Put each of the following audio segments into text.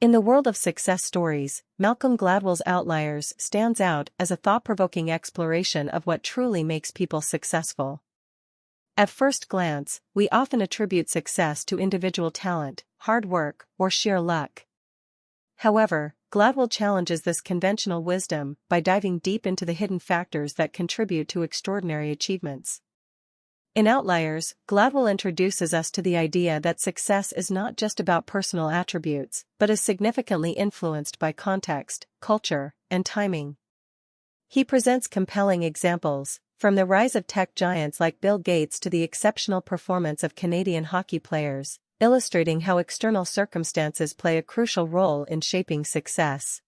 In the world of success stories, Malcolm Gladwell's Outliers stands out as a thought-provoking exploration of what truly makes people successful. At first glance, we often attribute success to individual talent, hard work, or sheer luck. However, Gladwell challenges this conventional wisdom by diving deep into the hidden factors that contribute to extraordinary achievements. In Outliers, Gladwell introduces us to the idea that success is not just about personal attributes, but is significantly influenced by context, culture, and timing. He presents compelling examples, from the rise of tech giants like Bill Gates to the exceptional performance of Canadian hockey players, illustrating how external circumstances play a crucial role in shaping success.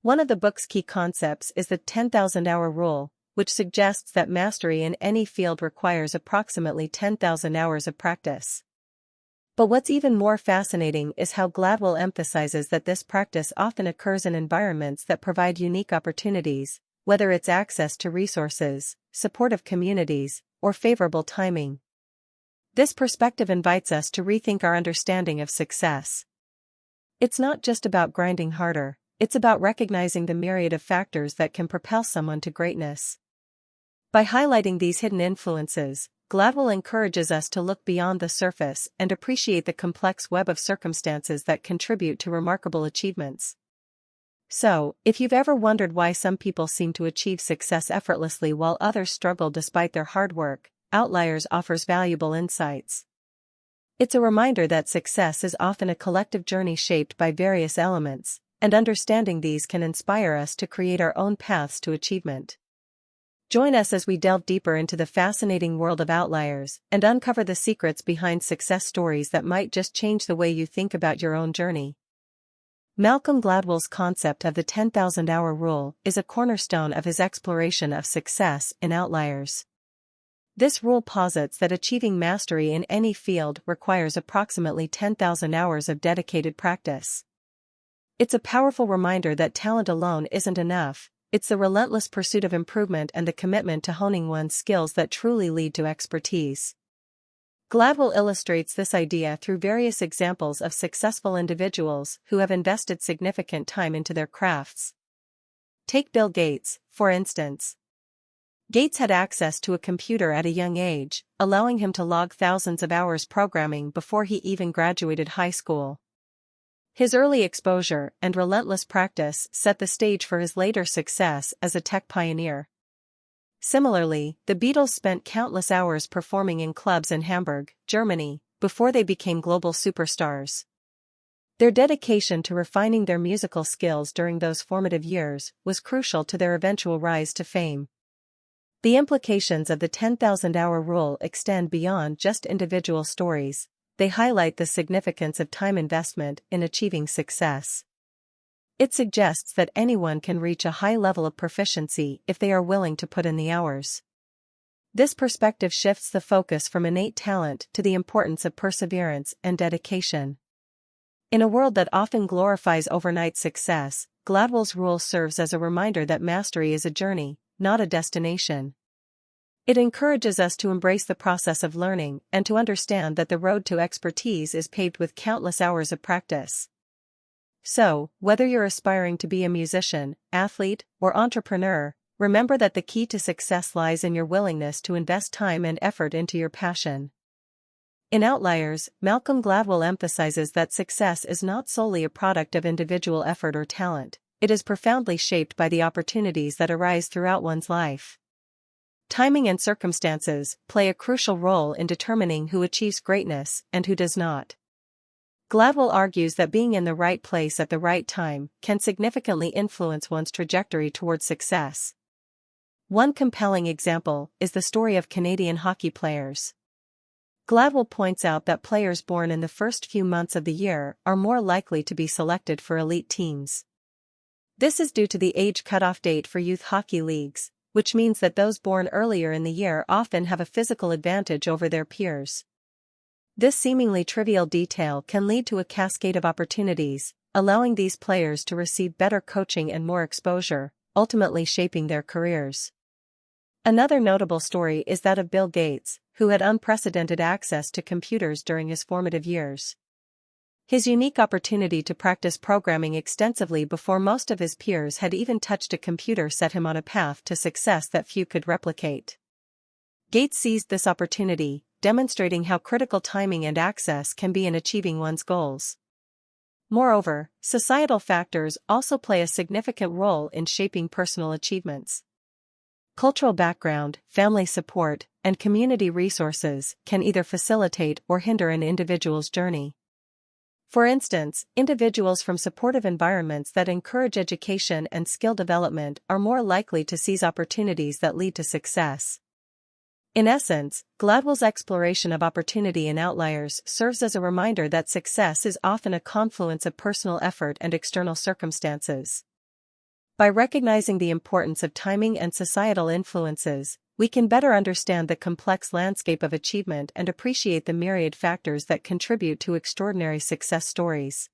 One of the book's key concepts is the 10,000-hour rule, which suggests that mastery in any field requires approximately 10,000 hours of practice. But what's even more fascinating is how Gladwell emphasizes that this practice often occurs in environments that provide unique opportunities, whether it's access to resources, supportive communities, or favorable timing. This perspective invites us to rethink our understanding of success. It's not just about grinding harder, it's about recognizing the myriad of factors that can propel someone to greatness. By highlighting these hidden influences, Gladwell encourages us to look beyond the surface and appreciate the complex web of circumstances that contribute to remarkable achievements. So, if you've ever wondered why some people seem to achieve success effortlessly while others struggle despite their hard work, Outliers offers valuable insights. It's a reminder that success is often a collective journey shaped by various elements, and understanding these can inspire us to create our own paths to achievement. Join us as we delve deeper into the fascinating world of Outliers and uncover the secrets behind success stories that might just change the way you think about your own journey. Malcolm Gladwell's concept of the 10,000-hour rule is a cornerstone of his exploration of success in Outliers. This rule posits that achieving mastery in any field requires approximately 10,000 hours of dedicated practice. It's a powerful reminder that talent alone isn't enough. It's the relentless pursuit of improvement and the commitment to honing one's skills that truly lead to expertise. Gladwell illustrates this idea through various examples of successful individuals who have invested significant time into their crafts. Take Bill Gates, for instance. Gates had access to a computer at a young age, allowing him to log thousands of hours programming before he even graduated high school. His early exposure and relentless practice set the stage for his later success as a tech pioneer. Similarly, the Beatles spent countless hours performing in clubs in Hamburg, Germany, before they became global superstars. Their dedication to refining their musical skills during those formative years was crucial to their eventual rise to fame. The implications of the 10,000-hour rule extend beyond just individual stories. They highlight the significance of time investment in achieving success. It suggests that anyone can reach a high level of proficiency if they are willing to put in the hours. This perspective shifts the focus from innate talent to the importance of perseverance and dedication. In a world that often glorifies overnight success, Gladwell's rule serves as a reminder that mastery is a journey, not a destination. It encourages us to embrace the process of learning and to understand that the road to expertise is paved with countless hours of practice. So, whether you're aspiring to be a musician, athlete, or entrepreneur, remember that the key to success lies in your willingness to invest time and effort into your passion. In Outliers, Malcolm Gladwell emphasizes that success is not solely a product of individual effort or talent. It is profoundly shaped by the opportunities that arise throughout one's life. Timing and circumstances play a crucial role in determining who achieves greatness and who does not. Gladwell argues that being in the right place at the right time can significantly influence one's trajectory toward success. One compelling example is the story of Canadian hockey players. Gladwell points out that players born in the first few months of the year are more likely to be selected for elite teams. This is due to the age cutoff date for youth hockey leagues, which means that those born earlier in the year often have a physical advantage over their peers. This seemingly trivial detail can lead to a cascade of opportunities, allowing these players to receive better coaching and more exposure, ultimately shaping their careers. Another notable story is that of Bill Gates, who had unprecedented access to computers during his formative years. His unique opportunity to practice programming extensively before most of his peers had even touched a computer set him on a path to success that few could replicate. Gates seized this opportunity, demonstrating how critical timing and access can be in achieving one's goals. Moreover, societal factors also play a significant role in shaping personal achievements. Cultural background, family support, and community resources can either facilitate or hinder an individual's journey. For instance, individuals from supportive environments that encourage education and skill development are more likely to seize opportunities that lead to success. In essence, Gladwell's exploration of opportunity in Outliers serves as a reminder that success is often a confluence of personal effort and external circumstances. By recognizing the importance of timing and societal influences, we can better understand the complex landscape of achievement and appreciate the myriad factors that contribute to extraordinary success stories.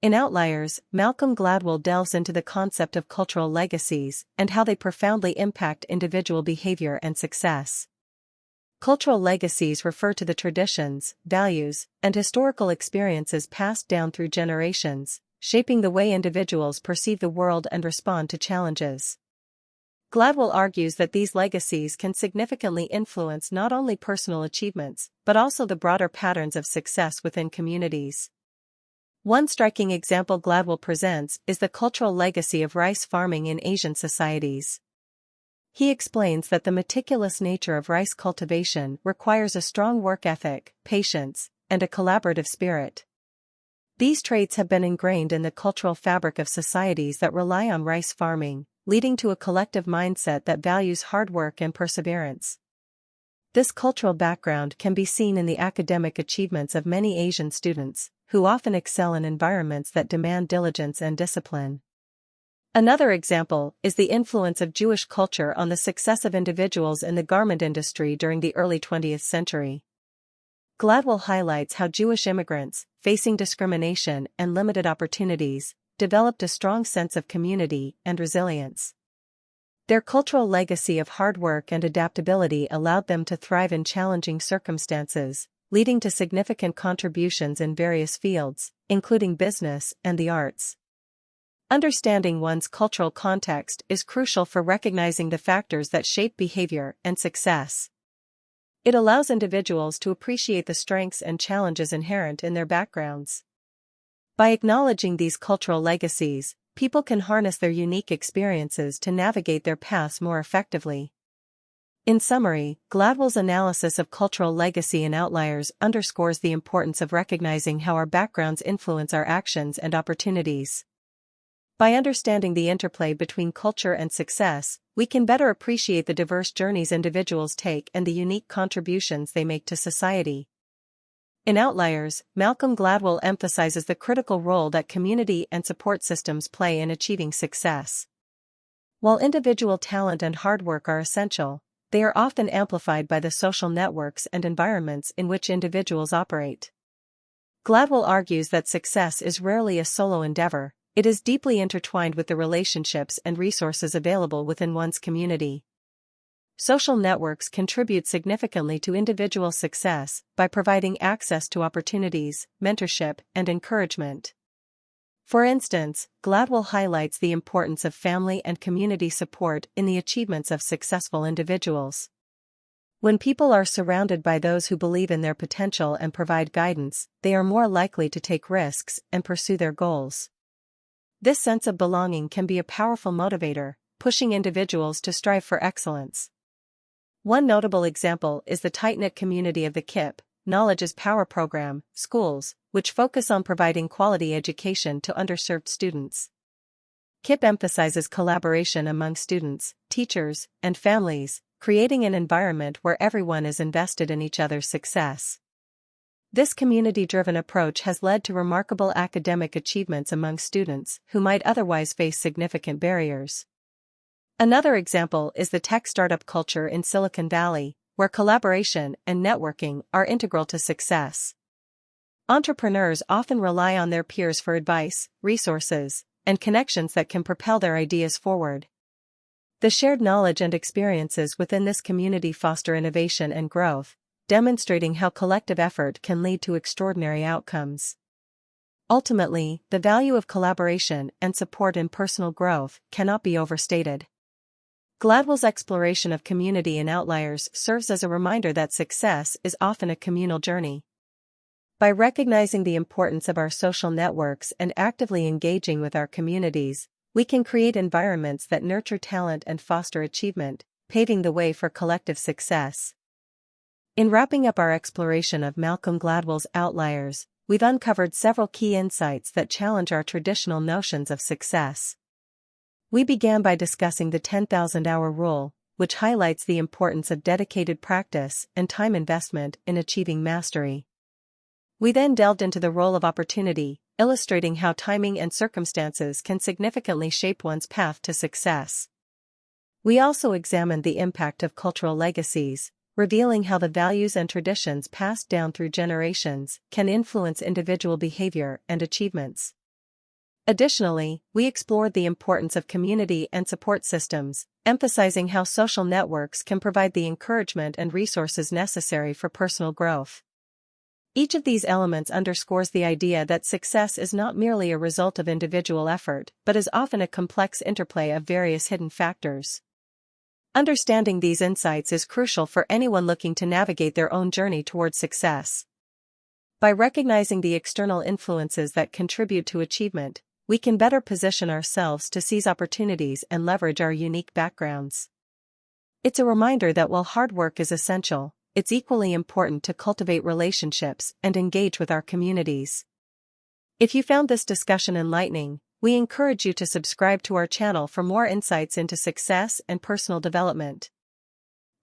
In Outliers, Malcolm Gladwell delves into the concept of cultural legacies and how they profoundly impact individual behavior and success. Cultural legacies refer to the traditions, values, and historical experiences passed down through generations, shaping the way individuals perceive the world and respond to challenges. Gladwell argues that these legacies can significantly influence not only personal achievements, but also the broader patterns of success within communities. One striking example Gladwell presents is the cultural legacy of rice farming in Asian societies. He explains that the meticulous nature of rice cultivation requires a strong work ethic, patience, and a collaborative spirit. These traits have been ingrained in the cultural fabric of societies that rely on rice farming, leading to a collective mindset that values hard work and perseverance. This cultural background can be seen in the academic achievements of many Asian students, who often excel in environments that demand diligence and discipline. Another example is the influence of Jewish culture on the success of individuals in the garment industry during the early 20th century. Gladwell highlights how Jewish immigrants, facing discrimination and limited opportunities, developed a strong sense of community and resilience. Their cultural legacy of hard work and adaptability allowed them to thrive in challenging circumstances, leading to significant contributions in various fields, including business and the arts. Understanding one's cultural context is crucial for recognizing the factors that shape behavior and success. It allows individuals to appreciate the strengths and challenges inherent in their backgrounds. By acknowledging these cultural legacies, people can harness their unique experiences to navigate their paths more effectively. In summary, Gladwell's analysis of cultural legacy in Outliers underscores the importance of recognizing how our backgrounds influence our actions and opportunities. By understanding the interplay between culture and success, we can better appreciate the diverse journeys individuals take and the unique contributions they make to society. In Outliers, Malcolm Gladwell emphasizes the critical role that community and support systems play in achieving success. While individual talent and hard work are essential, they are often amplified by the social networks and environments in which individuals operate. Gladwell argues that success is rarely a solo endeavor, it is deeply intertwined with the relationships and resources available within one's community. Social networks contribute significantly to individual success by providing access to opportunities, mentorship, and encouragement. For instance, Gladwell highlights the importance of family and community support in the achievements of successful individuals. When people are surrounded by those who believe in their potential and provide guidance, they are more likely to take risks and pursue their goals. This sense of belonging can be a powerful motivator, pushing individuals to strive for excellence. One notable example is the tight-knit community of the KIPP, Knowledge is Power program, schools, which focus on providing quality education to underserved students. KIPP emphasizes collaboration among students, teachers, and families, creating an environment where everyone is invested in each other's success. This community-driven approach has led to remarkable academic achievements among students who might otherwise face significant barriers. Another example is the tech startup culture in Silicon Valley, where collaboration and networking are integral to success. Entrepreneurs often rely on their peers for advice, resources, and connections that can propel their ideas forward. The shared knowledge and experiences within this community foster innovation and growth, demonstrating how collective effort can lead to extraordinary outcomes. Ultimately, the value of collaboration and support in personal growth cannot be overstated. Gladwell's exploration of community in Outliers serves as a reminder that success is often a communal journey. By recognizing the importance of our social networks and actively engaging with our communities, we can create environments that nurture talent and foster achievement, paving the way for collective success. In wrapping up our exploration of Malcolm Gladwell's Outliers, we've uncovered several key insights that challenge our traditional notions of success. We began by discussing the 10,000-hour rule, which highlights the importance of dedicated practice and time investment in achieving mastery. We then delved into the role of opportunity, illustrating how timing and circumstances can significantly shape one's path to success. We also examined the impact of cultural legacies, revealing how the values and traditions passed down through generations can influence individual behavior and achievements. Additionally, we explored the importance of community and support systems, emphasizing how social networks can provide the encouragement and resources necessary for personal growth. Each of these elements underscores the idea that success is not merely a result of individual effort, but is often a complex interplay of various hidden factors. Understanding these insights is crucial for anyone looking to navigate their own journey towards success. By recognizing the external influences that contribute to achievement, we can better position ourselves to seize opportunities and leverage our unique backgrounds. It's a reminder that while hard work is essential, it's equally important to cultivate relationships and engage with our communities. If you found this discussion enlightening, we encourage you to subscribe to our channel for more insights into success and personal development.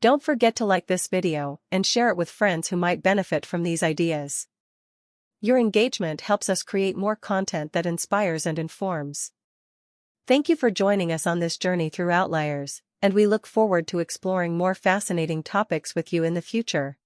Don't forget to like this video and share it with friends who might benefit from these ideas. Your engagement helps us create more content that inspires and informs. Thank you for joining us on this journey through Outliers, and we look forward to exploring more fascinating topics with you in the future.